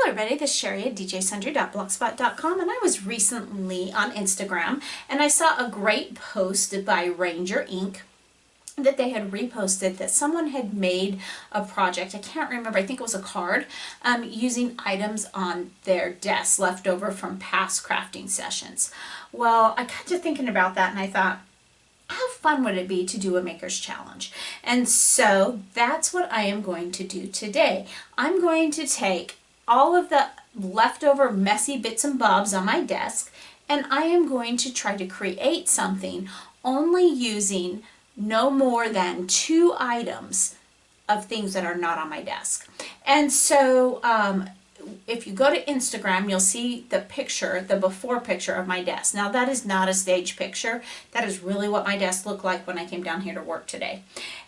Hello everybody, this is Cheri at djsundry.blogspot.com, and I was recently on Instagram and I saw a great post by Ranger Ink that they had reposted that someone had made a project. I can't remember, I think it was a card, using items on their desk left over from past crafting sessions. Well, I got to thinking about that and I thought, how fun would it be to do a maker's challenge? And so that's what I am going to do today. I'm going to take all of the leftover messy bits and bobs on my desk, and I am going to try to create something only using no more than 2 items of things that are not on my desk. And so if you go to Instagram, you'll see the picture, the before picture of my desk. Now that is not a stage picture. That is really what my desk looked like when I came down here to work today.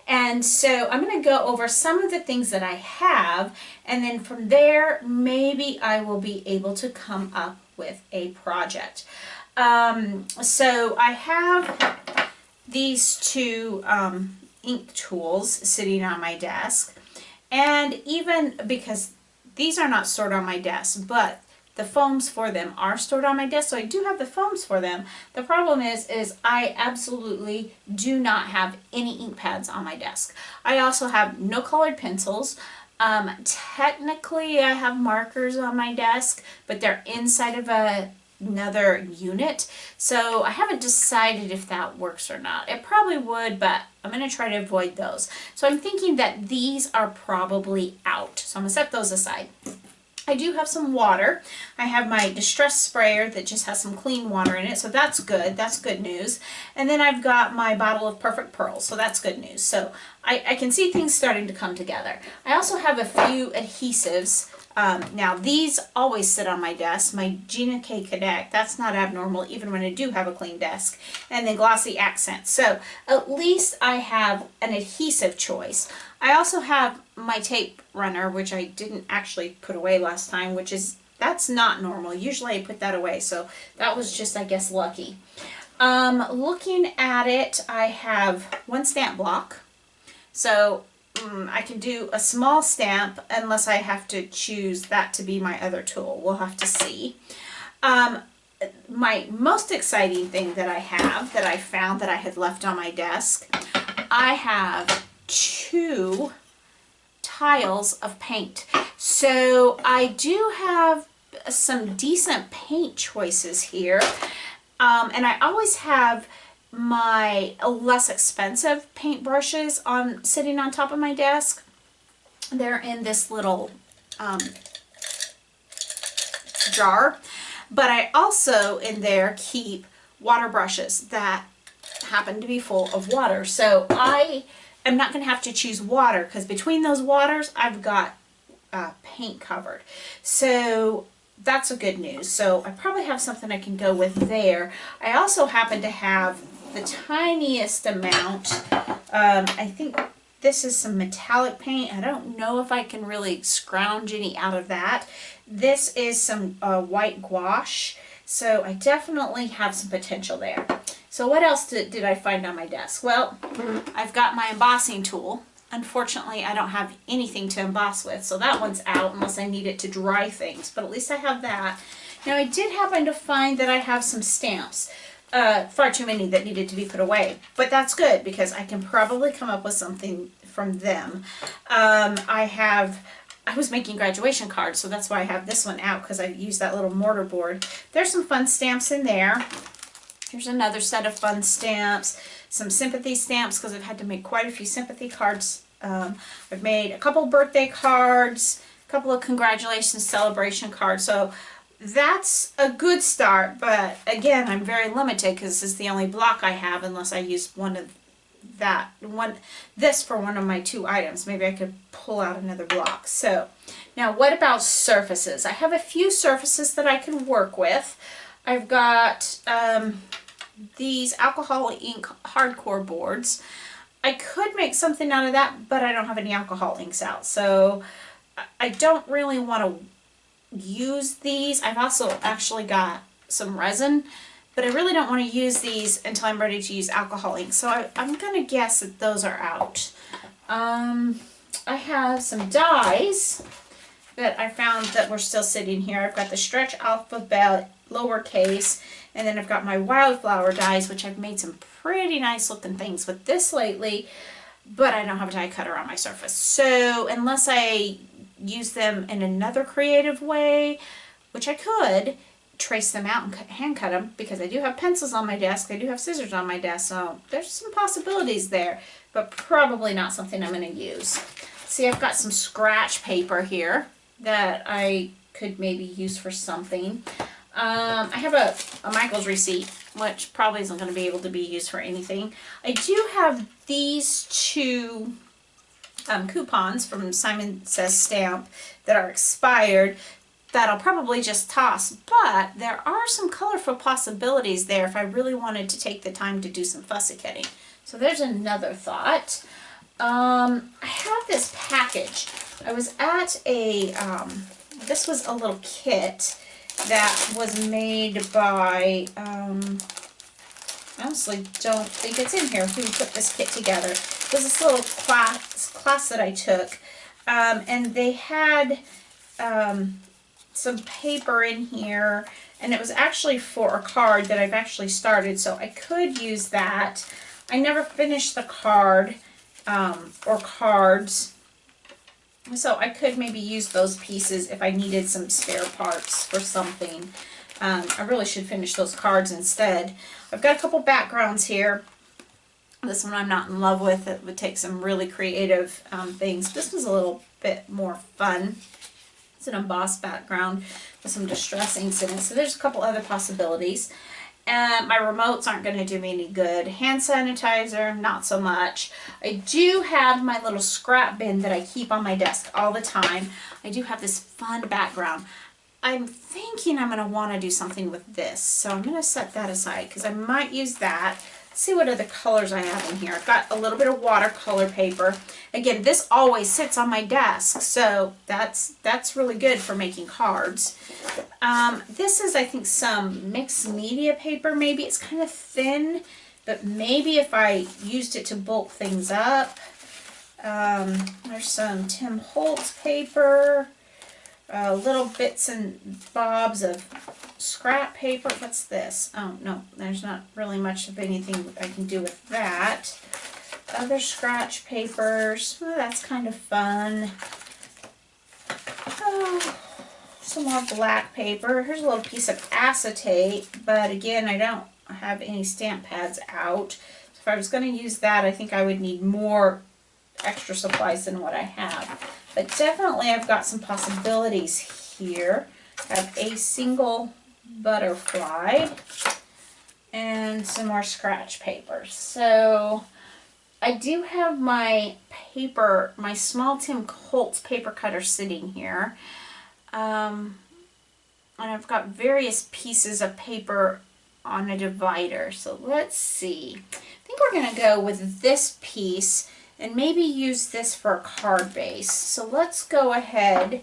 And so I'm going to go over some of the things that I have, and then from there maybe I will be able to come up with a project. So I have these 2 ink tools sitting on my desk, and even because these are not stored on my desk, but the foams for them are stored on my desk, so I do have the foams for them. The problem is I absolutely do not have any ink pads on my desk. I also have no colored pencils. Technically I have markers on my desk, but they're inside of another unit, so I haven't decided if that works or not. It probably would, but I'm going to try to avoid those. So I'm thinking that these are probably out, so I'm going to set those aside. I do have some water. I have my distress sprayer that just has some clean water in it, so that's good. That's good news. And then I've got my bottle of Perfect Pearls, so that's good news. So I can see things starting to come together. I also have a few adhesives. Now these always sit on my desk. My Gina K Cadet, that's not abnormal even when I do have a clean desk. And then Glossy Accents. So at least I have an adhesive choice. I also have my tape runner, which I didn't actually put away last time, that's not normal. Usually I put that away, so that was just, I guess, lucky. Looking at it, I have 1 stamp block. So I can do a small stamp unless I have to choose that to be my other tool. We'll have to see. My most exciting thing that I have that I found that I had left on my desk, I have 2 tiles of paint. So I do have some decent paint choices here, and I always have my less expensive paint brushes sitting on top of my desk. They're in this little jar, but I also in there keep water brushes that happen to be full of water. So I'm not going to have to choose water, because between those waters I've got paint covered. So that's a good news. So I probably have something I can go with there. I also happen to have the tiniest amount. I think this is some metallic paint. I don't know if I can really scrounge any out of that. This is some white gouache. So I definitely have some potential there. So what else did I find on my desk? Well, I've got my embossing tool. Unfortunately, I don't have anything to emboss with, so that one's out unless I need it to dry things, but at least I have that. Now I did happen to find that I have some stamps, far too many that needed to be put away, but that's good because I can probably come up with something from them. I was making graduation cards, so that's why I have this one out, because I used that little mortar board. There's some fun stamps in there. Here's another set of fun stamps, some sympathy stamps, because I've had to make quite a few sympathy cards. I've made a couple birthday cards, a couple of congratulations celebration cards, so that's a good start, but again, I'm very limited because this is the only block I have unless I use this for one of my 2 items. Maybe I could pull out another block. So now what about surfaces? I have a few surfaces that I can work with. I've got these alcohol ink hardcore boards. I could make something out of that, but I don't have any alcohol inks out, so I don't really want to use these. I've also actually got some resin, but I really don't want to use these until I'm ready to use alcohol ink, so I'm going to guess that those are out. I have some dies that I found that were still sitting here. I've got the stretch alphabet lowercase, and then I've got my wildflower dies, which I've made some pretty nice looking things with this lately, but I don't have a die cutter on my surface. So unless I use them in another creative way, which I could, trace them out and hand cut them, because I do have pencils on my desk, I do have scissors on my desk, so there's some possibilities there, but probably not something I'm going to use. See, I've got some scratch paper here that I could maybe use for something. I have a Michael's receipt, which probably isn't going to be able to be used for anything. I do have these two coupons from Simon Says Stamp that are expired that I'll probably just toss, but there are some colorful possibilities there if I really wanted to take the time to do some fussy cutting. So there's another thought. I have this package. I was at a, this was a little kit that was made by, I honestly don't think it's in here who put this kit together. It was this little class that I took, and they had some paper in here, and it was actually for a card that I've actually started, so I could use that. I never finished the card or cards, so I could maybe use those pieces if I needed some spare parts for something. I really should finish those cards instead. I've got a couple backgrounds here. This one I'm not in love with. It would take some really creative things. This was a little bit more fun. It's an embossed background with some distress inks in it. So there's a couple other possibilities. My remotes aren't going to do me any good. Hand sanitizer, not so much. I do have my little scrap bin that I keep on my desk all the time. I do have this fun background. I'm thinking I'm going to want to do something with this. So I'm going to set that aside because I might use that. Let's see what other colors I have in here. I've got a little bit of watercolor paper. Again, this always sits on my desk, so that's really good for making cards. This is, I think, some mixed media paper. Maybe it's kind of thin, but maybe if I used it to bulk things up. There's some Tim Holtz paper. Little bits and bobs of scrap paper. What's this? Oh, no, there's not really much of anything I can do with that. Other scratch papers. Oh, that's kind of fun. Oh, some more black paper. Here's a little piece of acetate, but again, I don't have any stamp pads out. So if I was going to use that, I think I would need more extra supplies than what I have. But definitely I've got some possibilities here. I have a single butterfly and some more scratch paper. So I do have my paper, my small Tim Holtz paper cutter sitting here. And I've got various pieces of paper on a divider. So let's see. I think we're going to go with this piece and maybe use this for a card base. So let's go ahead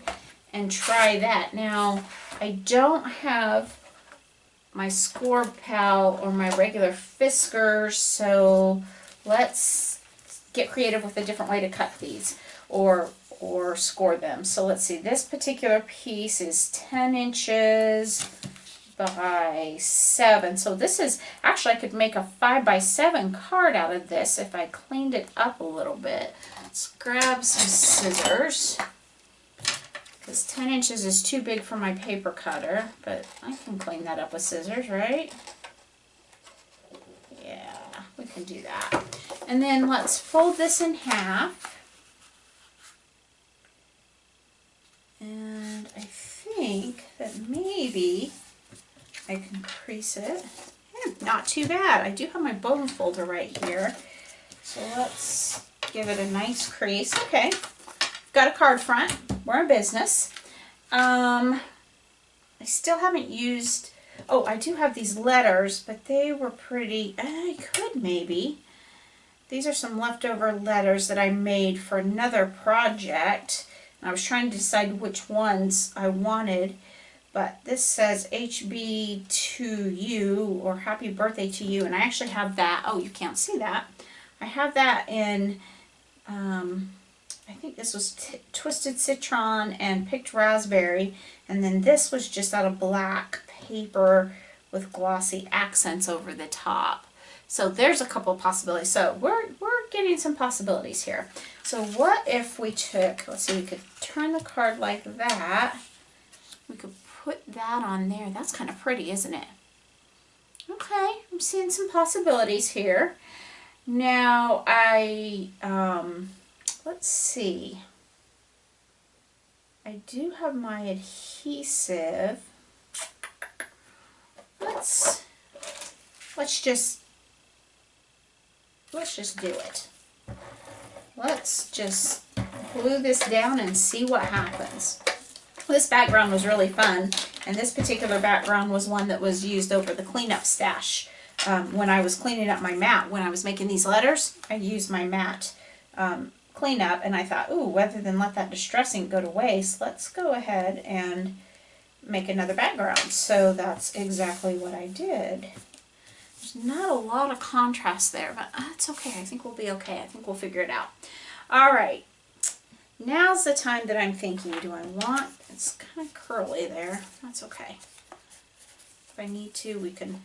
and try that. Now, I don't have my Score Pal or my regular Fiskars, so let's get creative with a different way to cut these or score them. So let's see, this particular piece is 10 inches by 7. So this is, actually I could make a 5 by 7 card out of this if I cleaned it up a little bit. Let's grab some scissors, because 10 inches is too big for my paper cutter, but I can clean that up with scissors, right? Yeah, we can do that. And then let's fold this in half. And I think that maybe I can crease it. Not too bad. I do have my bone folder right here. So let's give it a nice crease. Okay, got a card front. We're in business. I still haven't used, oh, I do have these letters, but they were pretty, I could maybe. These are some leftover letters that I made for another project. I was trying to decide which ones I wanted, but this says HB to you, or happy birthday to you, and I actually have that. Oh, you can't see that. I have that in, I I think this was Twisted Citron and Picked Raspberry, and then this was just out of black paper with glossy accents over the top. So there's a couple of possibilities. So we're getting some possibilities here. So what if we took, let's see, we could turn the card like that. We could put that on there. That's kind of pretty, isn't it? Okay, I'm seeing some possibilities here. Now let's see. I do have my adhesive. Let's just do it. Let's just glue this down and see what happens. This background was really fun, and this particular background was one that was used over the cleanup stash. When I was cleaning up my mat, when I was making these letters, I used my mat cleanup, and I thought, ooh, rather than let that distress ink go to waste, let's go ahead and make another background. So that's exactly what I did. There's not a lot of contrast there, but that's okay. I think we'll be okay. I think we'll figure it out. All right. Now's the time that I'm thinking, do I want, it's kind of curly there. That's okay. If I need to, we can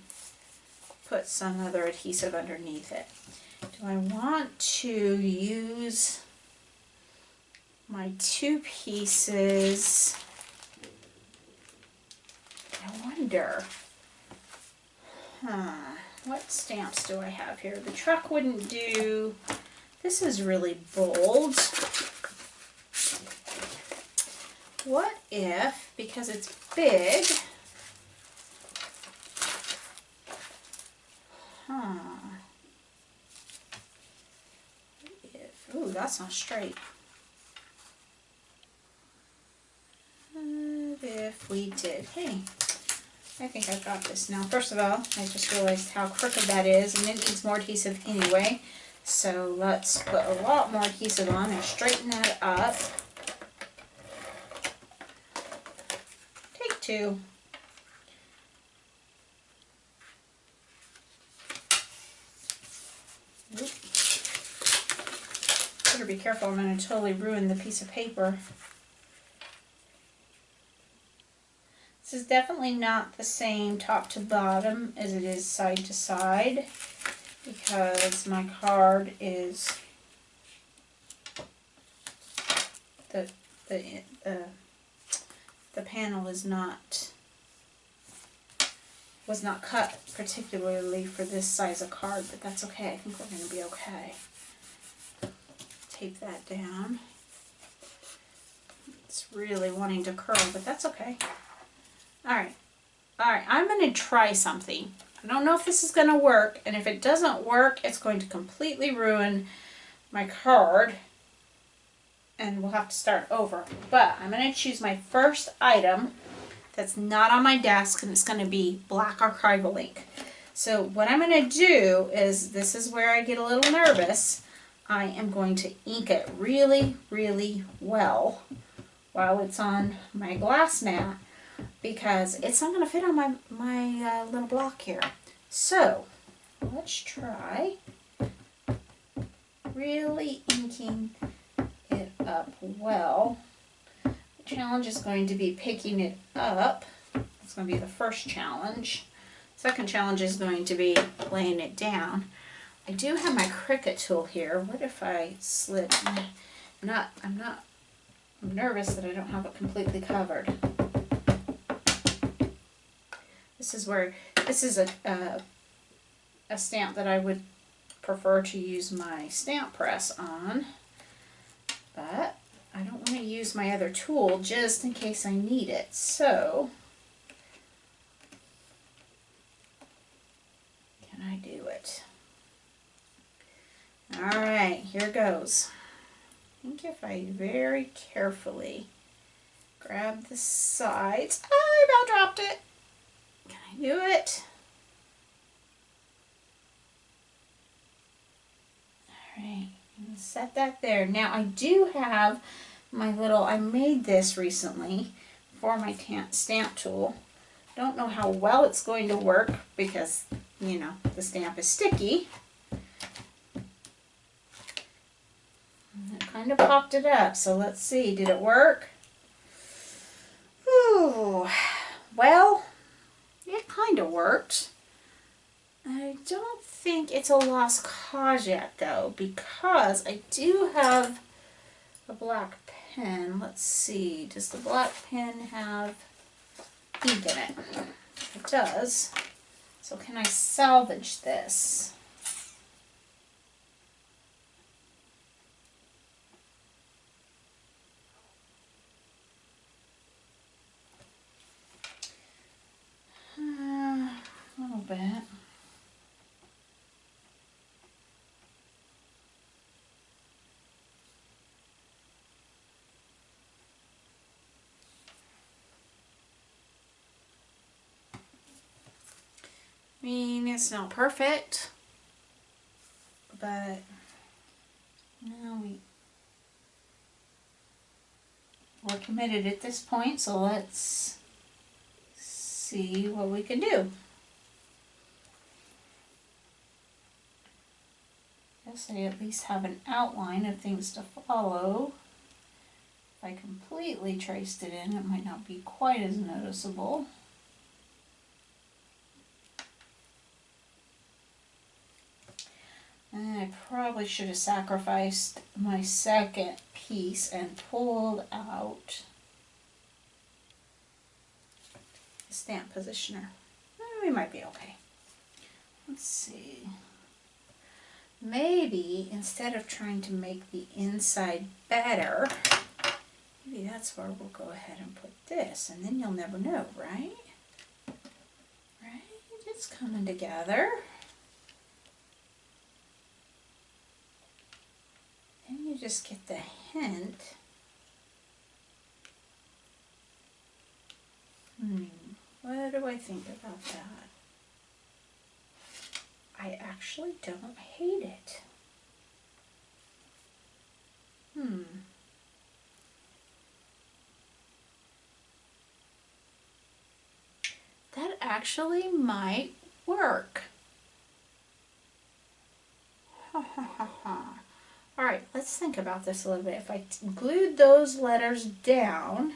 put some other adhesive underneath it. Do I want to use my two pieces? I wonder. What stamps do I have here? The truck wouldn't do. This is really bold. What if, because it's big, ooh, that's not straight. What if we did, hey, I think I've got this now. First of all, I just realized how crooked that is, and it needs more adhesive anyway. So let's put a lot more adhesive on and straighten that up. Take two. Oop. Better be careful, I'm going to totally ruin the piece of paper. This is definitely not the same top to bottom as it is side to side, because my card is the panel is was not cut particularly for this size of card, but that's okay. I think we're going to be okay. Tape that down. It's really wanting to curl, but that's okay. Alright, I'm going to try something. I don't know if this is going to work, and if it doesn't work, it's going to completely ruin my card, and we'll have to start over. But I'm going to choose my first item that's not on my desk, and it's going to be black archival ink. So what I'm going to do is, this is where I get a little nervous, I am going to ink it really, really well while it's on my glass mat, because it's not going to fit on my little block here. So let's try really inking it up well. The challenge is going to be picking it up. That's going to be the first challenge. Second challenge is going to be laying it down. I do have my Cricut tool here. What if I slip? I'm nervous that I don't have it completely covered. This is a stamp that I would prefer to use my stamp press on, but I don't want to use my other tool just in case I need it. So, can I do it? Alright, here goes. I think if I very carefully grab the sides, I about dropped it. Can I do it? Alright, I'm going to set that there. Now I do have my little, I made this recently for my stamp tool. Don't know how well it's going to work because, you know, the stamp is sticky. And it kind of popped it up. So let's see, did it work? Ooh, well, it kind of worked. I don't think it's a lost cause yet though, because I do have a black pen. Let's see, does the black pen have ink in it? It does. So can I salvage this? A little bit. I mean, it's not perfect, but now we're committed at this point, so let's see what we can do. Guess I at least have an outline of things to follow. If I completely traced it in, it might not be quite as noticeable. I probably should have sacrificed my second piece and pulled out the stamp positioner. We might be okay. Let's see. Maybe instead of trying to make the inside better, maybe that's where we'll go ahead and put this, and then you'll never know, right? Right? It's coming together. And you just get the hint. What do I think about that? I actually don't hate it. That actually might work. Ha ha ha ha. Alright, let's think about this a little bit. If I glued those letters down,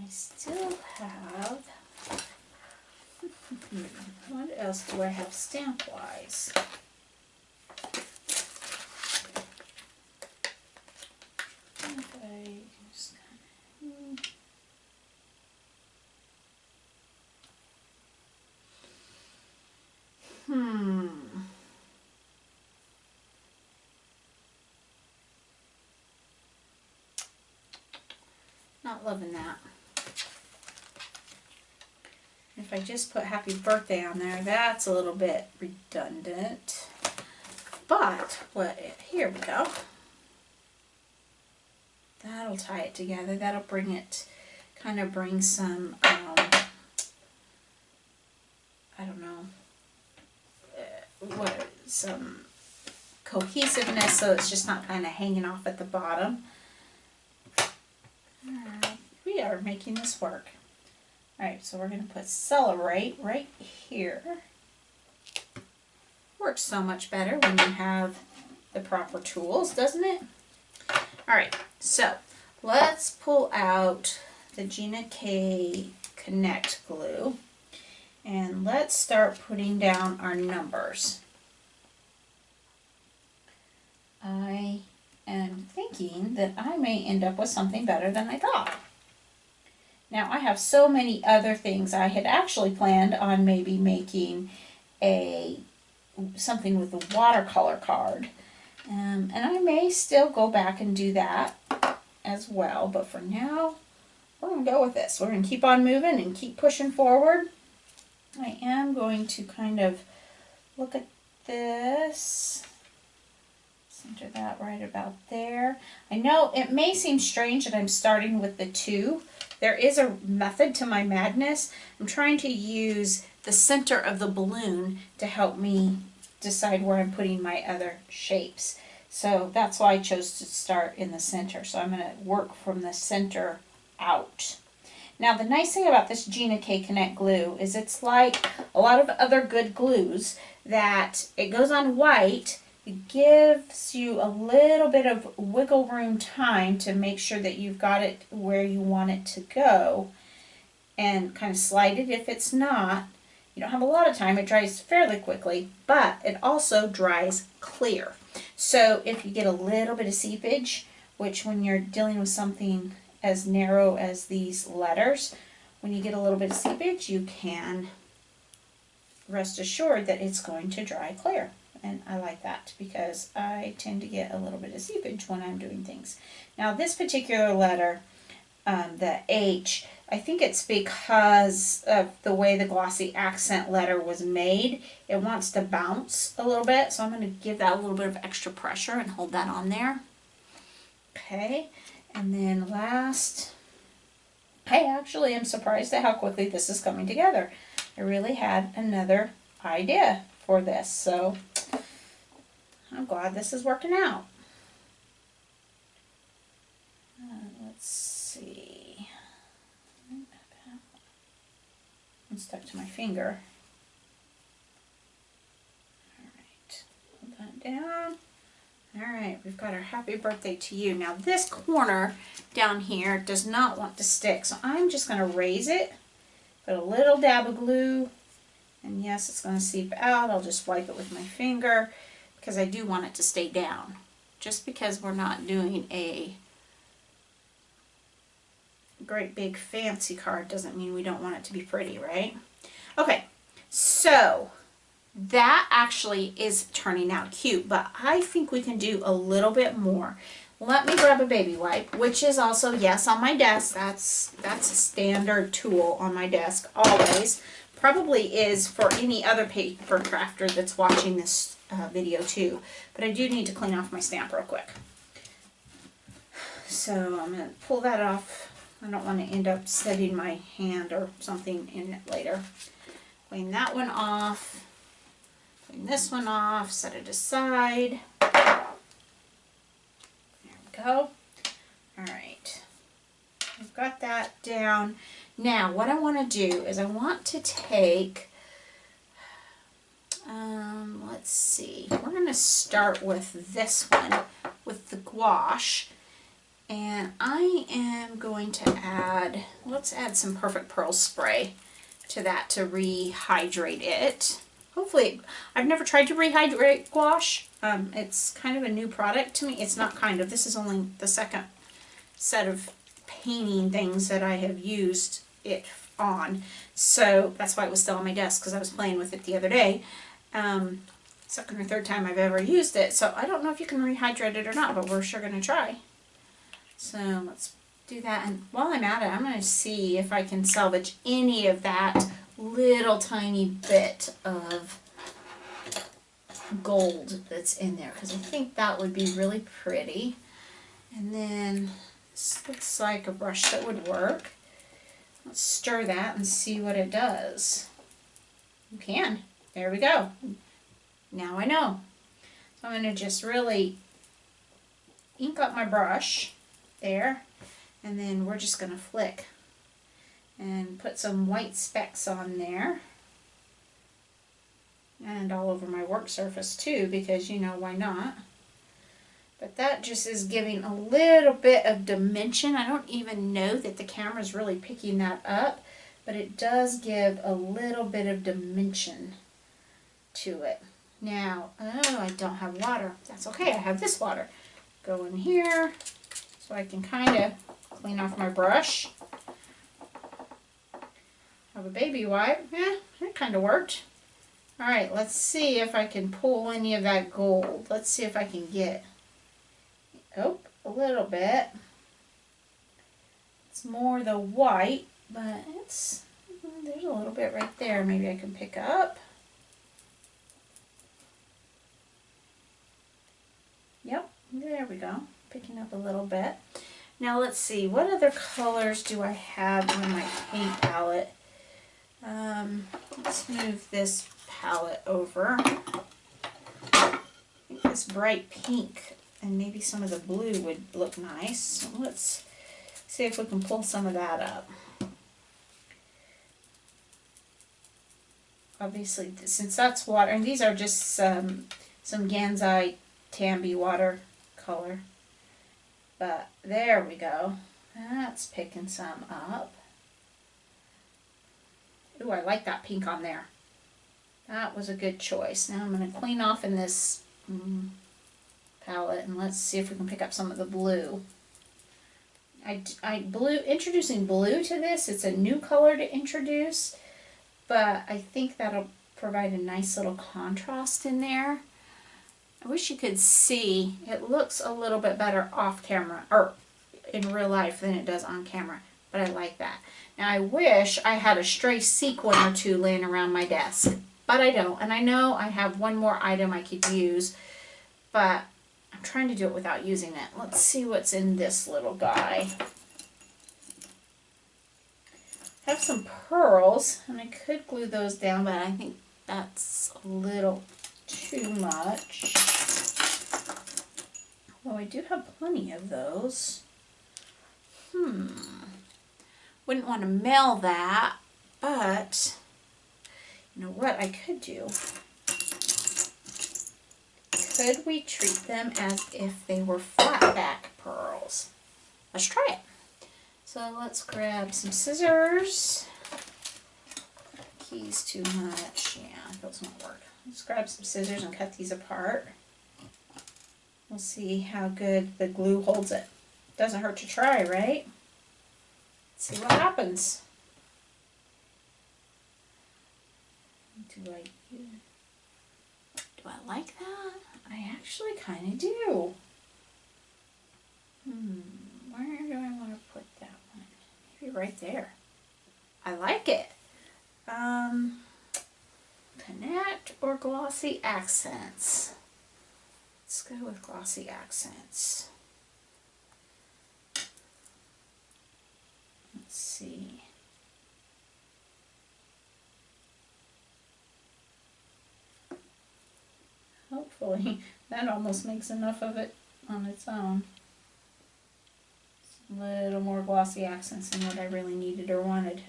I still have, what else do I have stamp-wise? Okay, just kind of, not loving that. If I just put happy birthday on there, that's a little bit redundant. But here we go. That'll tie it together. That'll bring it, kind of bring some, I don't know, some cohesiveness, so it's just not kind of hanging off at the bottom. Alright, we are making this work. Alright, so we're going to put celebrate right here. Works so much better when you have the proper tools, doesn't it? Alright, so let's pull out the Gina K Connect glue and let's start putting down our numbers. I am thinking that I may end up with something better than I thought. Now I have so many other things. I had actually planned on maybe making something with a watercolor card. And I may still go back and do that as well, but for now, we're going to go with this. We're going to keep on moving and keep pushing forward. I am going to kind of look at this, center that right about there. I know it may seem strange that I'm starting with the 2. There is a method to my madness. I'm trying to use the center of the balloon to help me decide where I'm putting my other shapes. So that's why I chose to start in the center. So I'm going to work from the center out. Now the nice thing about this Gina K Connect glue is it's like a lot of other good glues that it goes on white. It gives you a little bit of wiggle room time to make sure that you've got it where you want it to go, and kind of slide it if it's not. You don't have a lot of time. It dries fairly quickly, but it also dries clear. So if you get a little bit of seepage, which when you're dealing with something as narrow as these letters, when you get a little bit of seepage, you can rest assured that it's going to dry clear. And I like that because I tend to get a little bit of seepage when I'm doing things. Now this particular letter, the H, I think it's because of the way the glossy accent letter was made. It wants to bounce a little bit, so I'm going to give that a little bit of extra pressure and hold that on there. Okay, and then last, I actually am surprised at how quickly this is coming together. I really had another idea for this, so I'm glad this is working out. Let's see. I'm stuck to my finger. Alright, hold that down. Alright, we've got our happy birthday to you. Now this corner down here does not want to stick, so I'm just going to raise it, put a little dab of glue, and yes, it's going to seep out. I'll just wipe it with my finger because I do want it to stay down. Just because we're not doing a great big fancy card doesn't mean we don't want it to be pretty, right? Okay, so that actually is turning out cute, but I think we can do a little bit more. Let me grab a baby wipe, which is also, yes, on my desk. That's a standard tool on my desk always. Probably is for any other paper crafter that's watching this video too, but I do need to clean off my stamp real quick. So I'm going to pull that off. I don't want to end up setting my hand or something in it later. Clean that one off. Clean this one off. Set it aside. There we go. Alright. We've got that down. Now what I want to do is I want to take, let's see, we're going to start with this one, with the gouache. And I am going to add, let's add some Perfect Pearl spray to that to rehydrate it. Hopefully, I've never tried to rehydrate gouache. It's kind of a new product to me. It's not kind of, this is only the second set of painting things that I have used it on. So that's why it was still on my desk, because I was playing with it the other day. Second or third time I've ever used it. So I don't know if you can rehydrate it or not, but we're sure going to try. So let's do that, and while I'm at it, I'm going to see if I can salvage any of that little tiny bit of gold that's in there, because I think that would be really pretty. And then this looks like a brush that would work. Let's stir that and see what it does. You can. There we go. Now I know. So I'm going to just really ink up my brush. There, and then we're just going to flick and put some white specks on there and all over my work surface too, because you know, why not? But that just is giving a little bit of dimension. I don't even know that the camera's really picking that up, but it does give a little bit of dimension to it. Now, oh, I don't have water. That's okay, I have this water. Go in here. So I can kind of clean off my brush. Have a baby wipe. Yeah, that kind of worked. Alright, let's see if I can pull any of that gold. Let's see if I can get, oh, a little bit. It's more the white, but it's, there's a little bit right there. Maybe I can pick up. Yep, there we go. Picking up a little bit. Now let's see, what other colors do I have on my paint palette? Let's move this palette over. I think this bright pink and maybe some of the blue would look nice. So let's see if we can pull some of that up. obviously, since that's water, and these are just some Gansai Tambi watercolor. But there we go. That's picking some up. Ooh, I like that pink on there. That was a good choice. Now I'm going to clean off in this palette, and let's see if we can pick up some of the blue. Introducing blue to this, it's a new color to introduce, but I think that'll provide a nice little contrast in there. I wish you could see, it looks a little bit better off camera, or in real life, than it does on camera, but I like that. Now I wish I had a stray sequin or two laying around my desk, but I don't, and I know I have one more item I could use, but I'm trying to do it without using it. Let's see what's in this little guy. I have some pearls, and I could glue those down, but I think that's a little too much. Well, I do have plenty of those. Wouldn't want to mail that, but you know what I could do? Could we treat them as if they were flat back pearls? Let's try it. So let's grab some scissors. Keys too much. Yeah, those won't work. Let's grab some scissors and cut these apart. We'll see how good the glue holds it. Doesn't hurt to try, right? Let's see what happens. Do I like that? I actually kind of do. Where do I want to put that one? Maybe right there. I like it. Connect or Glossy Accents? Let's go with Glossy Accents. Let's see. Hopefully that almost makes enough of it on its own. A little more Glossy Accents than what I really needed or wanted.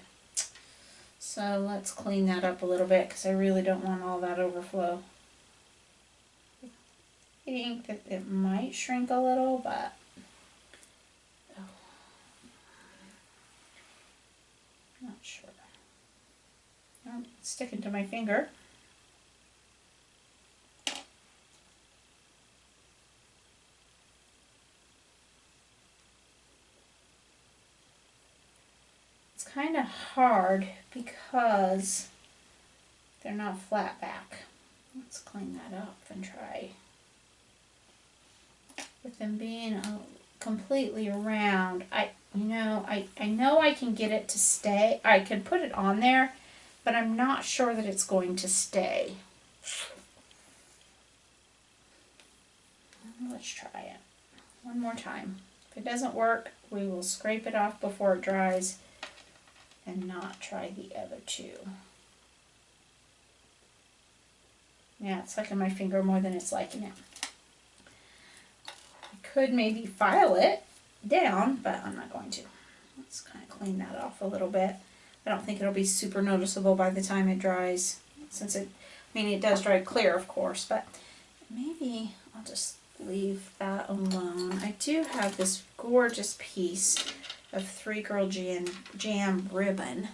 So let's clean that up a little bit because I really don't want all that overflow. I think that it might shrink a little, but not sure. Oh, it's sticking to my finger. It's kind of hard because they're not flat back. Let's clean that up and try. With them being completely round, I know I can get it to stay. I could put it on there, but I'm not sure that it's going to stay. Let's try it one more time. If it doesn't work, we will scrape it off before it dries and not try the other two. Yeah, it's liking my finger more than it's liking it. I could maybe file it down, but I'm not going to. Let's kind of clean that off a little bit. I don't think it'll be super noticeable by the time it dries, since it does dry clear, of course, but maybe I'll just leave that alone. I do have this gorgeous piece of 3 Girl Jam ribbon.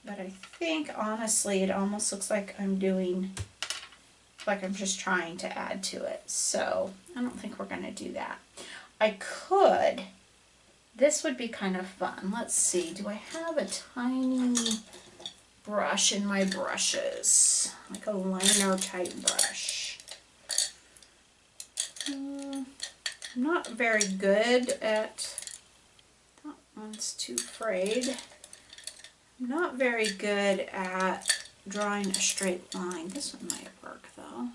But I think, honestly, it almost looks like I'm just trying to add to it. So I don't think we're going to do that. This would be kind of fun. Let's see, do I have a tiny brush in my brushes? Like a liner type brush. I'm not very good at, that one's too frayed. I'm not very good at drawing a straight line. This one might work though.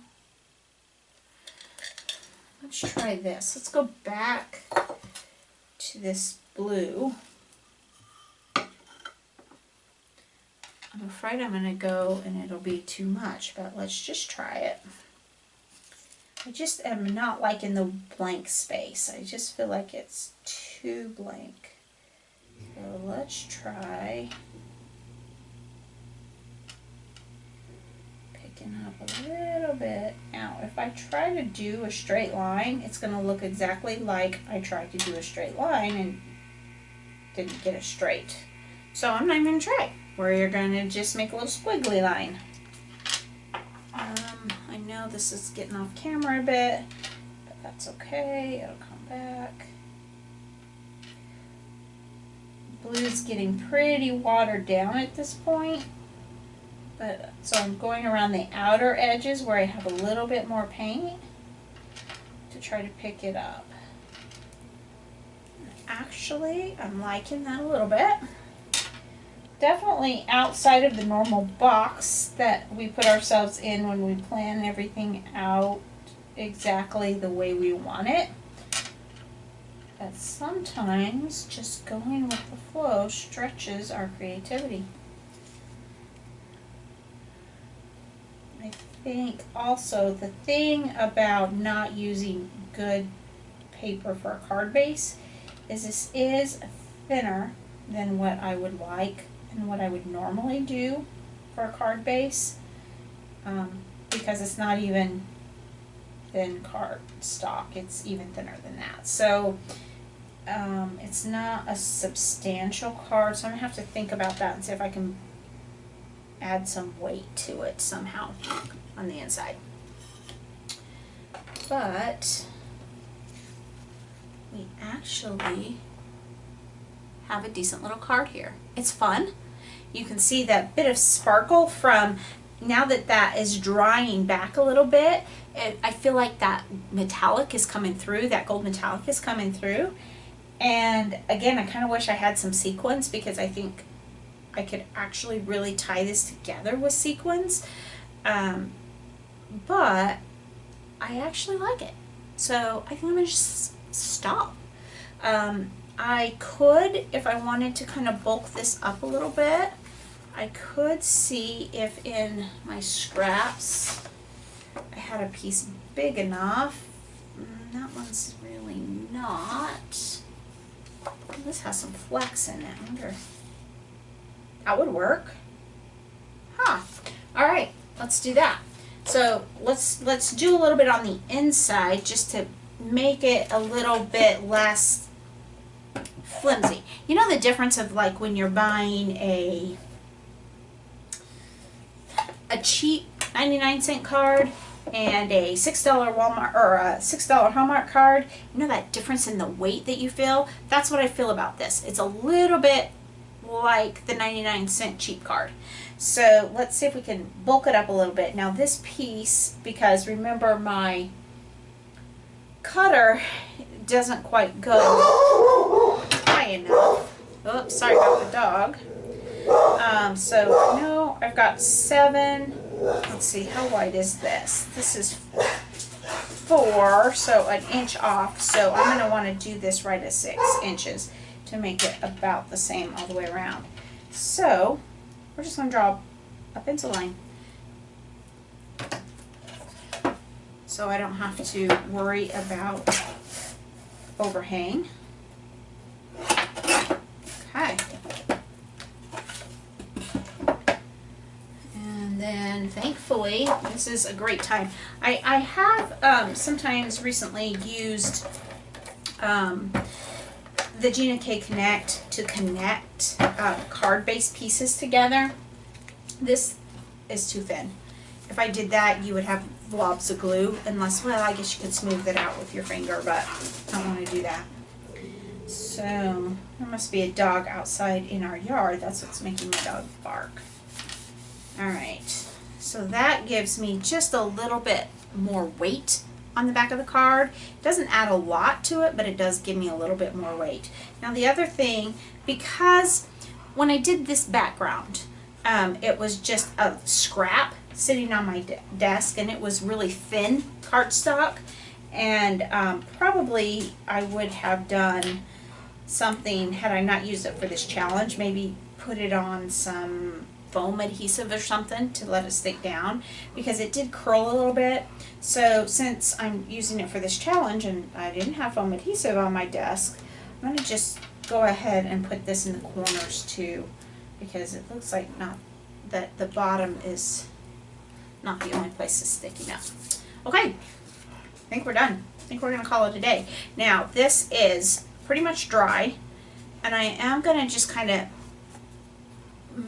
Let's try this. Let's go back to this blue. I'm afraid I'm going to go and it'll be too much, but let's just try it. I just am not liking the blank space. I just feel like it's too blank. So let's try a little bit. Now, if I try to do a straight line, it's going to look exactly like I tried to do a straight line and didn't get it straight. So I'm not even going to try. We're going to just make a little squiggly line. I know this is getting off camera a bit, but that's okay. It'll come back. Blue's getting pretty watered down at this point. But so I'm going around the outer edges where I have a little bit more paint to try to pick it up. Actually, I'm liking that a little bit. Definitely outside of the normal box that we put ourselves in when we plan everything out exactly the way we want it. But sometimes just going with the flow stretches our creativity. I think also the thing about not using good paper for a card base is this is thinner than what I would like and what I would normally do for a card base, because it's not even thin card stock, it's even thinner than that. So it's not a substantial card, so I'm gonna have to think about that and see if I can add some weight to it somehow on the inside. But we actually have a decent little card here. It's fun. You can see that bit of sparkle from, now that that is drying back a little bit, I feel like that metallic is coming through, that gold metallic is coming through. And again, I kind of wish I had some sequins, because I think I could actually really tie this together with sequins, but I actually like it. So I think I'm going to just stop. I could, if I wanted to kind of bulk this up a little bit, I could see if in my scraps I had a piece big enough. That one's really not. This has some flex in it. I wonder. That would work. Huh. All right, let's do that. So let's do a little bit on the inside just to make it a little bit less flimsy. You know the difference of like when you're buying a cheap 99-cent card and a $6 Walmart or a $6 Hallmark card? You know that difference in the weight that you feel? That's what I feel about this. It's a little bit like the 99-cent cheap card. So let's see if we can bulk it up a little bit. Now this piece, because remember my cutter doesn't quite go high enough. Oops, sorry about the dog. So no, I've got 7. Let's see, how wide is this? This is 4, so an inch off. So I'm going to want to do this right at 6 inches to make it about the same all the way around. So we're just going to draw a pencil line, so I don't have to worry about overhang. Okay. And then thankfully this is a great time. I have sometimes recently used the Gina K Connect to connect card-based pieces together. This is too thin. If I did that, you would have blobs of glue, unless, well, I guess you could smooth it out with your finger, but I don't want to do that. So there must be a dog outside in our yard. That's what's making my dog bark. All right, so that gives me just a little bit more weight on the back of the card. It doesn't add a lot to it, but it does give me a little bit more weight. Now the other thing, because when I did this background, it was just a scrap sitting on my desk, and it was really thin cardstock, and probably I would have done something had I not used it for this challenge, maybe put it on some foam adhesive or something to let it stick down, because it did curl a little bit. So since I'm using it for this challenge and I didn't have foam adhesive on my desk, I'm going to just go ahead and put this in the corners too, because it looks like not that the bottom is not the only place that's sticking up. Okay, I think we're done. I think we're going to call it a day. Now, this is pretty much dry, and I am going to just kind of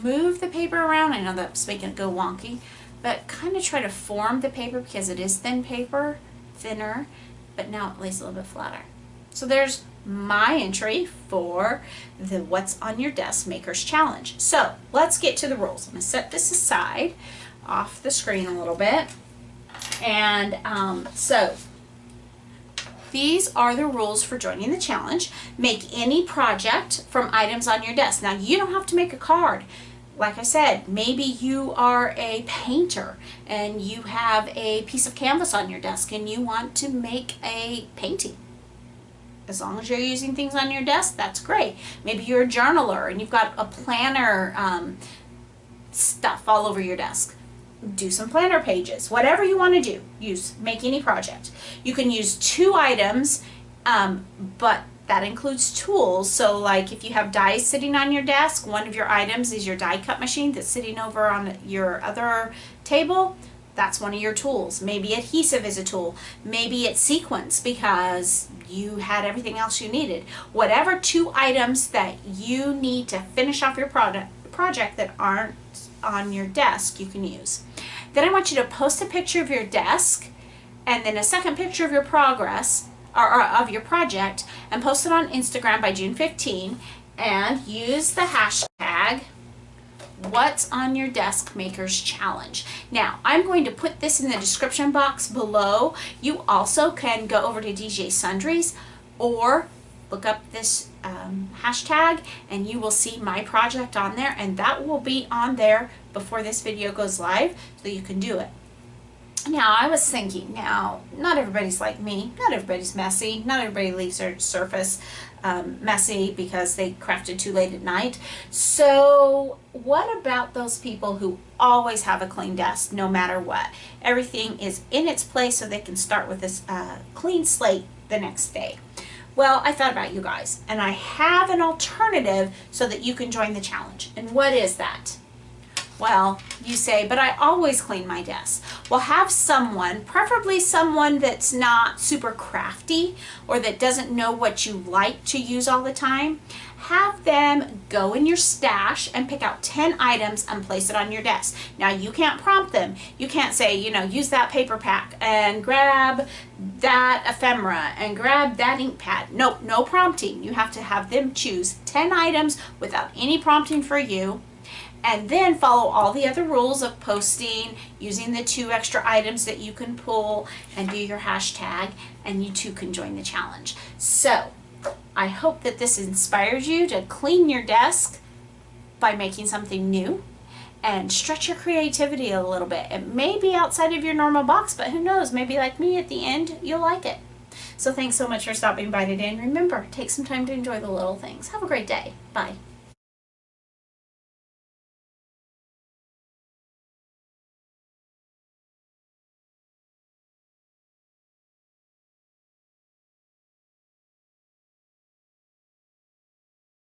move the paper around. I know that's making it go wonky, but kind of try to form the paper because it is thin paper, thinner, but now it lays a little bit flatter. So there's my entry for the What's on Your Desk Makers Challenge. So let's get to the rules. I'm going to set this aside off the screen a little bit. And so these are the rules for joining the challenge. Make any project from items on your desk. Now, you don't have to make a card. Like I said, maybe you are a painter and you have a piece of canvas on your desk and you want to make a painting. As long as you're using things on your desk, that's great. Maybe you're a journaler and you've got a planner stuff all over your desk. Do some planner pages. Whatever you want to do, make any project. You can use 2 items, but that includes tools. So like if you have dies sitting on your desk, one of your items is your die cut machine that's sitting over on your other table. That's one of your tools. Maybe adhesive is a tool. Maybe it's sequins because you had everything else you needed. Whatever 2 items that you need to finish off your project that aren't on your desk, you can use. Then I want you to post a picture of your desk and then a second picture of your progress or of your project and post it on Instagram by June 15 and use the hashtag What's on Your Desk Makers Challenge. Now, I'm going to put this in the description box below. You also can go over to DJ Sundries or look up this hashtag and you will see my project on there, and that will be on there before this video goes live so you can do it. Now, I was thinking, now, not everybody's like me. Not everybody's messy. Not everybody leaves their surface messy because they crafted too late at night. So what about those people who always have a clean desk no matter what? Everything is in its place so they can start with this clean slate the next day. Well, I thought about you guys, and I have an alternative so that you can join the challenge. And what is that? Well, you say, but I always clean my desk. Well, have someone, preferably someone that's not super crafty or that doesn't know what you like to use all the time. Have them go in your stash and pick out 10 items and place it on your desk. Now, you can't prompt them. You can't say, you know, use that paper pack and grab that ephemera and grab that ink pad. Nope, no prompting. You have to have them choose 10 items without any prompting for you. And then follow all the other rules of posting, using the 2 extra items that you can pull, and do your hashtag, and you too can join the challenge. So, I hope that this inspires you to clean your desk by making something new and stretch your creativity a little bit. It may be outside of your normal box, but who knows, maybe like me at the end, you'll like it. So thanks so much for stopping by today, and remember, take some time to enjoy the little things. Have a great day. Bye.